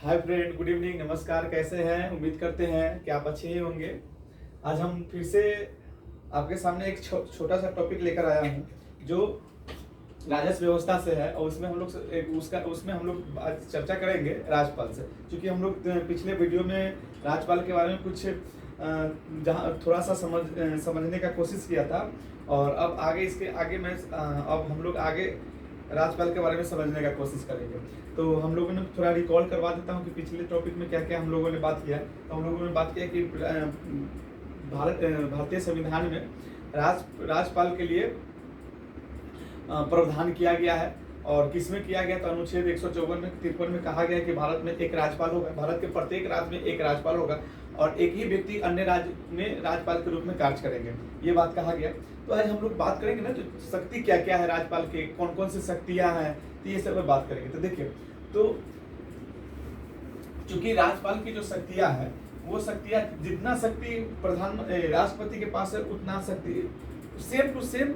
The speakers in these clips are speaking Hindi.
हाय फ्रेंड, गुड इवनिंग, नमस्कार। कैसे हैं? उम्मीद करते हैं कि आप अच्छे ही होंगे। आज हम फिर से आपके सामने एक छोटा सा टॉपिक लेकर आया हूं जो राजस्व व्यवस्था से है, और उसमें हम लोग उसमें हम लोग आज चर्चा करेंगे राज्यपाल से। क्योंकि हम लोग पिछले वीडियो में राज्यपाल के बारे में कुछ जहाँ थोड़ा सा समझने का कोशिश किया था, और अब आगे इसके आगे अब हम लोग आगे राज्यपाल के बारे में समझने का कोशिश करेंगे। तो हम लोगों ने थोड़ा रिकॉल करवा देता हूँ कि पिछले टॉपिक में क्या क्या हम लोगों ने बात किया। तो हम लोगों ने बात किया कि भारतीय संविधान में राज्यपाल के लिए प्रावधान किया गया है। और किसमें किया गया? तो अनुच्छेद 154 में कहा गया कि भारत में एक राज्यपाल होगा, भारत के प्रत्येक राज्य में एक राज्यपाल होगा, और एक ही व्यक्ति अन्य राज्य में राज्यपाल के रूप में कार्य करेंगे, ये बात कहा गया। तो आज हम लोग बात करेंगे ना, तो शक्ति क्या क्या है राज्यपाल के, कौन कौन सी शक्तियां हैं, तो ये सब बात करेंगे। तो देखिए, तो चूंकि राज्यपाल की जो शक्तियां हैं, वो शक्तियां जितना शक्ति राष्ट्रपति के पास है, उतना शक्ति सेम टू सेम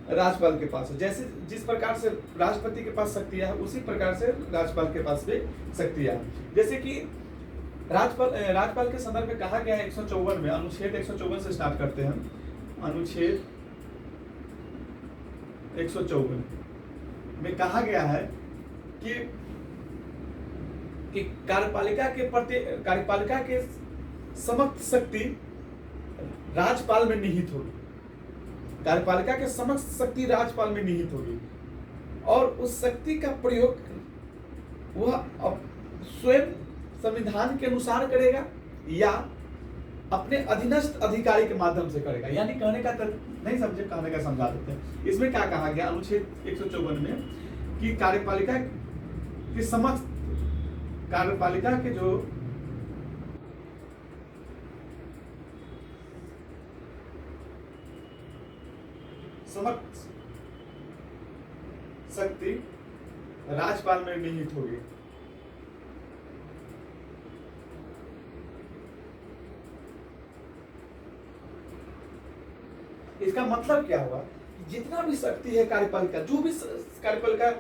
राज्यपाल के पास है। जैसे जिस प्रकार से राष्ट्रपति के पास शक्तियां है, उसी प्रकार से राज्यपाल के पास भी शक्तियां हैं। जैसे कि राज्यपाल के संदर्भ में कहा गया है 154 में, अनुच्छेद 154 से स्टार्ट करते हैं। अनुच्छेद 154 में कहा गया है कि कार्यपालिका के समस्त शक्ति राज्यपाल में निहित होगी। कार्यपालिका के समस्त शक्ति राज्यपाल में निहित होगी, और उस शक्ति का प्रयोग वह स्वयं संविधान के अनुसार करेगा या अपने अधीनस्थ अधिकारी के माध्यम से करेगा। यानी कहने का नहीं समझे, कहने का समझा देते हैं। इसमें क्या कहा गया अनुच्छेद 154 में कि कार्यपालिका के जो समस्त शक्ति राज्यपाल में निहित होगी। इसका मतलब क्या हुआ? जितना भी शक्ति है कार्यपालिका, जो भी कार्यपालिका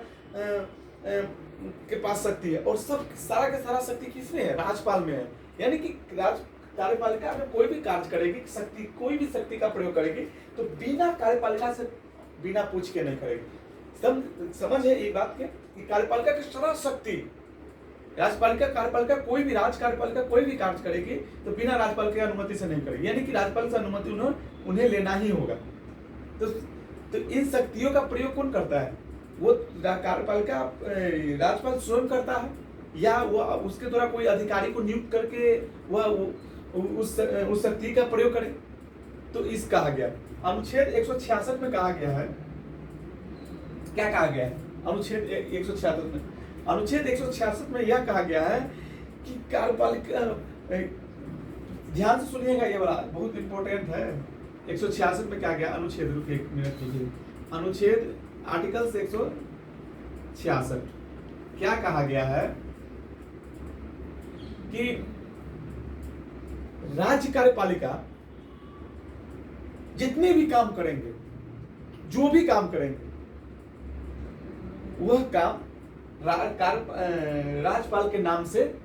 के पास शक्ति है, और सब सारा का सारा शक्ति किसमें है? राज्यपाल में है। यानी कि कार्यपालिका अगर कोई भी कार्य करेगी, कोई भी शक्ति का प्रयोग करेगी, तो बिना कार्यपालिका से बिना पूछ के नहीं करेगी। समझ है ये बात के कि कार्यपालिका की सारा शक्ति कार्यपालिका कोई भी कार्यपालिका कोई भी कार्य करेगी तो बिना राज्यपाल की अनुमति से नहीं करेगी। यानी कि राज्यपाल से अनुमति उन्हें लेना ही होगा। तो इन शक्तियों का प्रयोग कौन करता है? वो कार्यपालिका राज्यपाल स्वयं करता है, या वो उसके द्वारा कोई अधिकारी को नियुक्त करके वह उस शक्ति का प्रयोग करे। तो इस कहा गया अनुच्छेद 166 में कहा गया है, क्या कहा गया है अनुच्छेद 166 में यह कहा गया है कि कार्यपालिका, ध्यान से सुनिएगा, ये बड़ा बहुत इंपॉर्टेंट है। 166 में क्या गया अनुच्छेद, रुकिए एक मिनट कीजिए, अनुच्छेद आर्टिकल 166 क्या कहा गया है कि राज्य कार्यपालिका जितने भी काम करेंगे, जो भी काम करेंगे, वह काम राज्यपाल के नाम से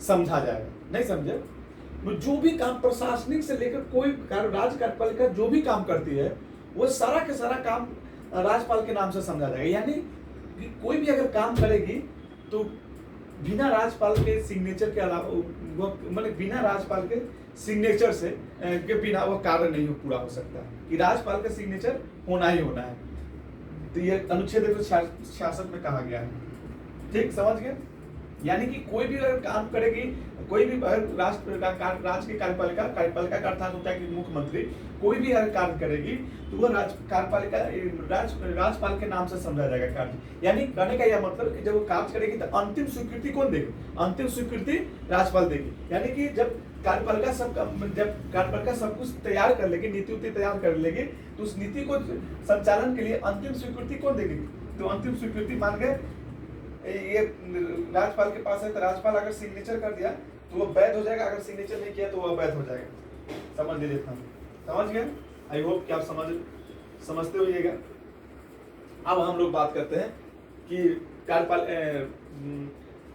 समझा जाएगा। नहीं समझे? जो भी काम प्रशासनिक से लेकर कोई राज्य कार्यपालिका जो भी काम करती है, वो सारा के सारा काम राज्यपाल के नाम से समझा जाएगा। यानी कि कोई भी अगर काम करेगी तो बिना राज्यपाल के सिग्नेचर के अलावा, मतलब बिना राज्यपाल के सिग्नेचर से के बिना वो कार्य नहीं पूरा हो सकता, कि राज्यपाल का सिग्नेचर होना ही होना है। तो ये अनुच्छेद 166 में कहा गया है। ठीक समझ गए? यानी कि कोई भी अगर काम करेगी, कोई भी राज्य की कार्यपालिका का अर्थात होता है कि मुख्यमंत्री, कोई भी अगर कार्य करेगी तो वह राज्यपाल के नाम से समझा जाएगा कार्य। यानी कहने का यह मतलब कि जब वो कार्य करेगी तो अंतिम स्वीकृति कौन देगी? अंतिम स्वीकृति राज्यपाल देगी। यानी कि जब कार्यपालिका सब कुछ तैयार कर लेगी, नीति उति तैयार कर लेगी, तो उस नीति को संचालन के लिए अंतिम स्वीकृति कौन देगी? तो अंतिम स्वीकृति मान गए ये राज्यपाल के पास है, तो राज्यपाल अगर सिग्नेचर कर दिया तो वो वैध हो जाएगा, अगर सिग्नेचर नहीं किया तो वो अवैध हो जाएगा। समझ लीजिए, समझ गए? आई होप कि आप समझते होइएगा। अब हम लोग बात करते हैं कि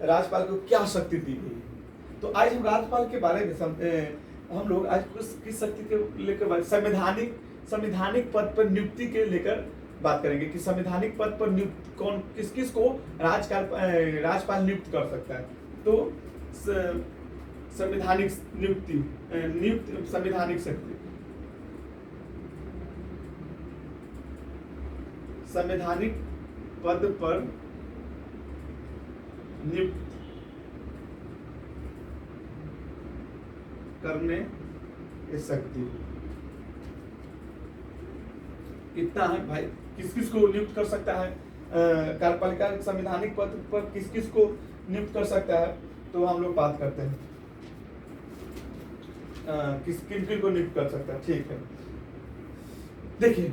राज्यपाल को क्या शक्ति दी गई। तो आज हम राज्यपाल के बारे में हम लोग आज किस शक्ति के लेकर संवैधानिक पद पर नियुक्ति के लेकर बात करेंगे कि संवैधानिक पद पर नियुक्त कौन किस किस को राज्यपाल नियुक्त कर सकता है। तो संवैधानिक संवैधानिक शक्ति, संवैधानिक पद पर नियुक्त करने की शक्ति कितना है भाई, किस किस को नियुक्त कर सकता है कार्यपालिका संवैधानिक पद पर किस किस को नियुक्त कर सकता है। तो हम लोग बात करते हैं किन किन को नियुक्त कर सकता है। ठीक है, देखिए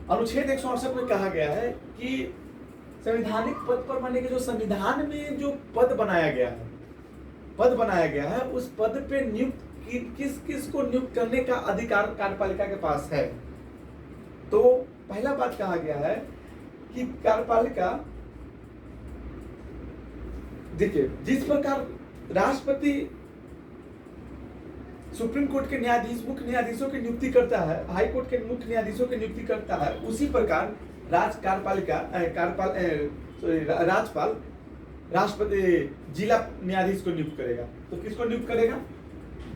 अनुच्छेद 168 में कहा गया है कि संवैधानिक पद पर माने कि जो संविधान में जो पद बनाया गया है उस पद पे नियुक्त किस किस को नियुक्त करने का अधिकार कार्यपालिका के पास है। तो पहला बात कहा गया है कि कार्यपालिका, देखिए जिस प्रकार राष्ट्रपति सुप्रीम कोर्ट के न्यायाधीश मुख्य न्यायाधीशों की नियुक्ति करता है, हाई कोर्ट के मुख्य न्यायाधीशों की नियुक्ति करता है, उसी प्रकार राज्यपाल राष्ट्रपति जिला न्यायाधीश को नियुक्त करेगा। तो किसको नियुक्त करेगा?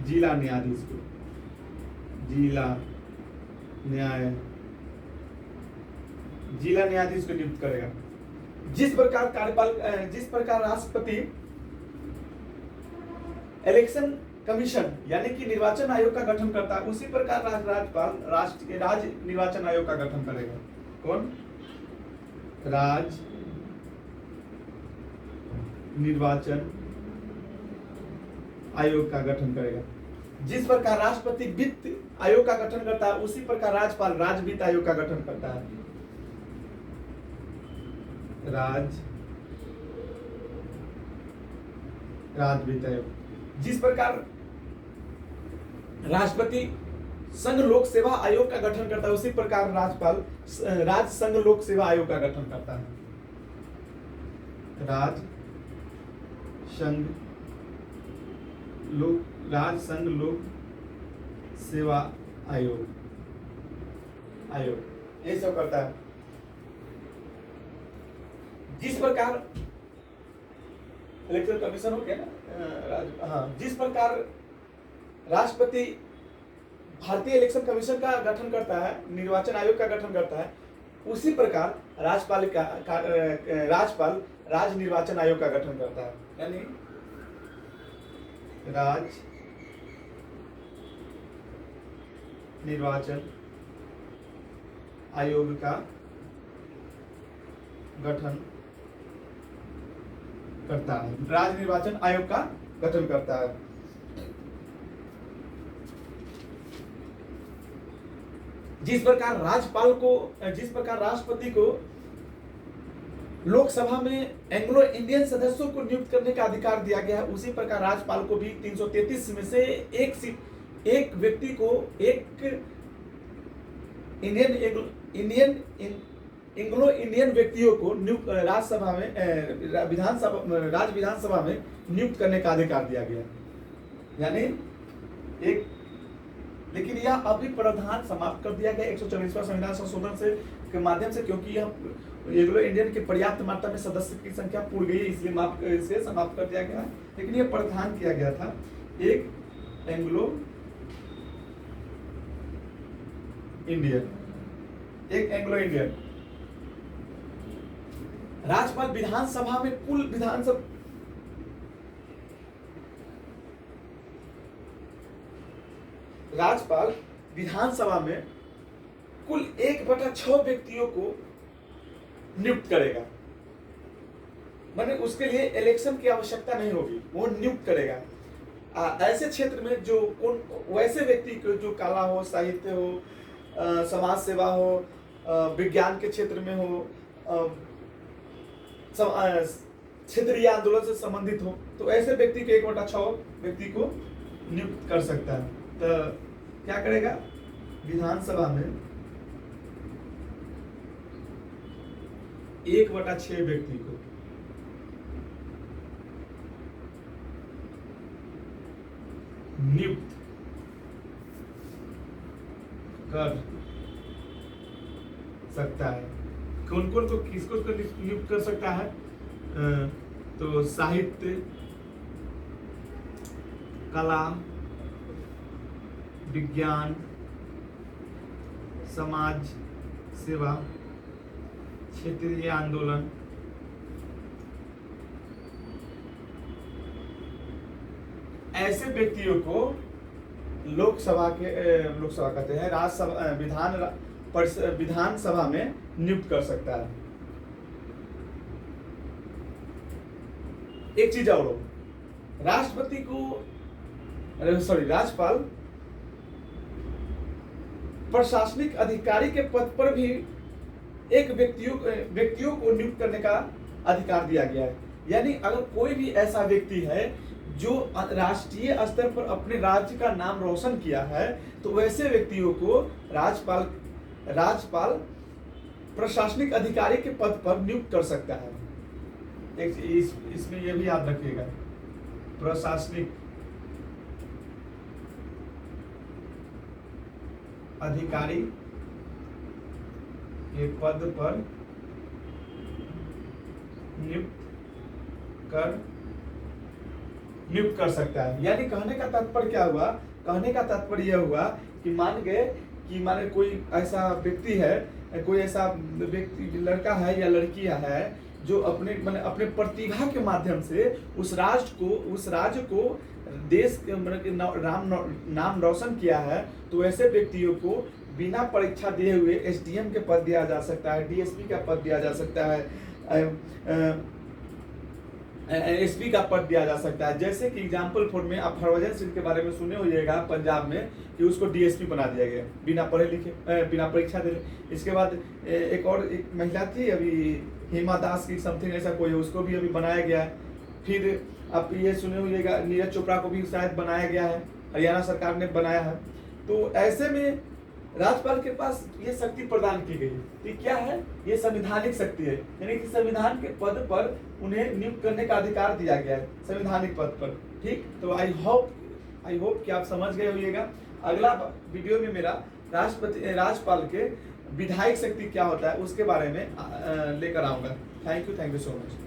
जिला न्यायाधीश को, जिला न्यायाधीश को नियुक्त करेगा। जिस प्रकार राष्ट्रपति इलेक्शन कमीशन यानी कि निर्वाचन आयोग का गठन करता है, उसी प्रकार राज्यपाल राज्य निर्वाचन आयोग का गठन करेगा। कौन? राज्य निर्वाचन आयोग का गठन करेगा। जिस प्रकार राष्ट्रपति वित्त आयोग का गठन करता है, उसी प्रकार राज्यपाल राज्य वित्त आयोग का गठन करता है। राज्य वित्त आयोग। जिस प्रकार राष्ट्रपति संघ लोक सेवा आयोग का गठन करता है, उसी प्रकार राज्यपाल राज्य संघ लोक सेवा आयोग का गठन करता है। राज्य संघ लोक सेवा आयोग ये सब करता है। जिस प्रकार इलेक्शन कमीशन हो गया ना, जिस प्रकार राष्ट्रपति भारतीय इलेक्शन कमीशन का गठन करता है, निर्वाचन आयोग का गठन करता है, उसी प्रकार राज्यपाल राज्य निर्वाचन आयोग का गठन करता है। यानी राज्य निर्वाचन आयोग का गठन करता है, राज्य निर्वाचन आयोग का गठन करता है। जिस प्रकार राष्ट्रपति को लोकसभा में एंग्लो इंडियन सदस्यों को नियुक्त करने का अधिकार दिया गया है, उसी प्रकार राज्यपाल को भी 333 में से एक व्यक्ति को, एक एंग्लो इंडियन व्यक्तियों को नियुक्त राज्यसभा में राज्य विधानसभा में नियुक्त करने का अधिकार दिया गया। यानी एक, लेकिन यह अभी प्रावधान समाप्त कर दिया गया 144वां संविधान संशोधन से के माध्यम से, क्योंकि यह एंग्लो इंडियन के पर्याप्त मात्रा में सदस्य की संख्या पूर्ण गई है, इसलिए इसे समाप्त कर दिया गया है। लेकिन यह प्रावधान किया गया था एक एंग्लो इंडियन राज्यपाल विधानसभा में राज्यपाल विधानसभा में कुल 1/6 व्यक्तियों को नियुक्त करेगा। माने उसके लिए इलेक्शन की आवश्यकता नहीं होगी, वो नियुक्त करेगा। ऐसे क्षेत्र में जो वैसे व्यक्ति को जो कला हो, साहित्य हो, समाज सेवा हो, विज्ञान के क्षेत्र में हो, क्षेत्रीय आंदोलन से संबंधित हो, तो ऐसे व्यक्ति को 1/6 व्यक्ति को नियुक्त कर सकता है। तो क्या करेगा? विधानसभा में 1/6 व्यक्ति को नियुक्त कर सकता है। कौन कौन को किसको नियुक्त कर सकता है? तो साहित्य, कला, विज्ञान, समाज सेवा, क्षेत्रीय आंदोलन, ऐसे व्यक्तियों को लोकसभा कहते हैं, राज्यसभा विधानसभा में नियुक्त कर सकता है। एक चीज और, राष्ट्रपति को राज्यपाल प्रशासनिक अधिकारी के पद पर भी एक व्यक्तियों को नियुक्त करने का अधिकार दिया गया है। यानी अगर कोई भी ऐसा व्यक्ति है जो राष्ट्रीय स्तर पर अपने राज्य का नाम रोशन किया है, तो वैसे व्यक्तियों को राज्यपाल प्रशासनिक अधिकारी के पद पर नियुक्त कर सकता है। इसमें यह भी याद रखिएगा, प्रशासनिक अधिकारी के पद पर नियुक्त कर सकता है। यानी कहने का तात्पर्य क्या हुआ? कहने का तात्पर्य यह हुआ कि माने कोई ऐसा व्यक्ति है, कोई ऐसा व्यक्ति, लड़का है या लड़की है, जो अपने प्रतिभा के माध्यम से उस राज्य को देश के नाम रोशन किया है, तो ऐसे व्यक्तियों को बिना परीक्षा दिए हुए एसडीएम के पद दिया जा सकता है, डीएसपी का पद दिया जा सकता है, एसपी का पद दिया जा सकता है। जैसे कि एग्जाम्पल फॉर में आप हरभजन सिंह के बारे में सुने होइएगा पंजाब में, कि उसको डीएसपी बना दिया गया बिना पढ़े लिखे, बिना परीक्षा दे। इसके बाद एक महिला थी अभी, हिमा दास की समथिंग ऐसा कोई है, उसको भी अभी बनाया गया है। फिर आप ये सुने होइएगा नीरज चोपड़ा को भी शायद बनाया गया है, हरियाणा सरकार ने बनाया है। तो ऐसे में राज्यपाल के पास ये शक्ति प्रदान की गई कि क्या है, ये संवैधानिक शक्ति है, यानी कि संविधान के पद पर उन्हें नियुक्त करने का अधिकार दिया गया है, संवैधानिक पद पर। ठीक, तो आई होप कि आप समझ गए होइएगा। अगला वीडियो में मेरा राज्यपाल के विधायक शक्ति क्या होता है उसके बारे में लेकर आऊंगा। Thank you so much.